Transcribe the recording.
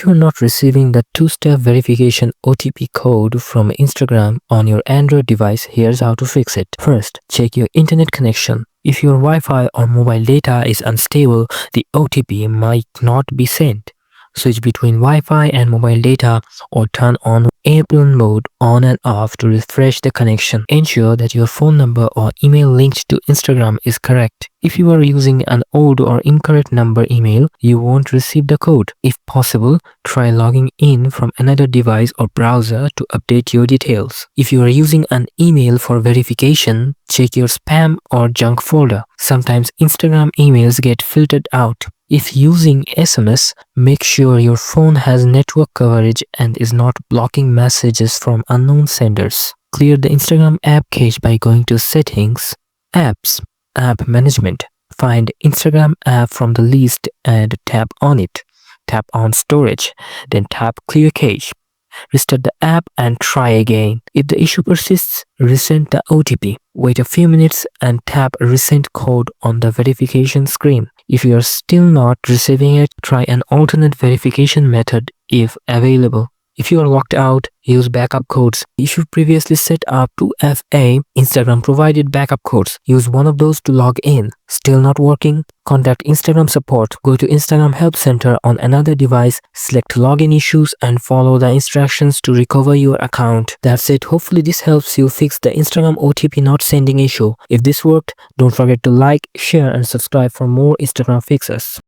If you're not receiving the two-step verification OTP code from Instagram on your Android device, here's how to fix it. First, check your internet connection. If your Wi-Fi or mobile data is unstable, the OTP might not be sent. Switch between Wi-Fi and mobile data or turn on airplane mode on and off to refresh the connection. Ensure that your phone number or email linked to Instagram is correct. If you are using an old or incorrect number email, you won't receive the code. If possible, try logging in from another device or browser to update your details. If you are using an email for verification, check your spam or junk folder. Sometimes Instagram emails get filtered out. If using SMS, make sure your phone has network coverage and is not blocking messages from unknown senders. Clear the Instagram app cache by going to Settings, Apps, App Management. Find Instagram app from the list and tap on it. Tap on Storage, then tap Clear Cache. Restart the app and try again. If the issue persists, resend the OTP. Wait a few minutes and tap Resend Code on the verification screen. If you are still not receiving it, try an alternate verification method if available. If you are locked out, use backup codes. If you previously set up 2FA, Instagram provided backup codes. Use one of those to log in. Still not working? Contact Instagram support. Go to Instagram Help Center on another device, select login issues and follow the instructions to recover your account. That's it. Hopefully this helps you fix the Instagram OTP not sending issue. If this worked, don't forget to like, share and subscribe for more Instagram fixes.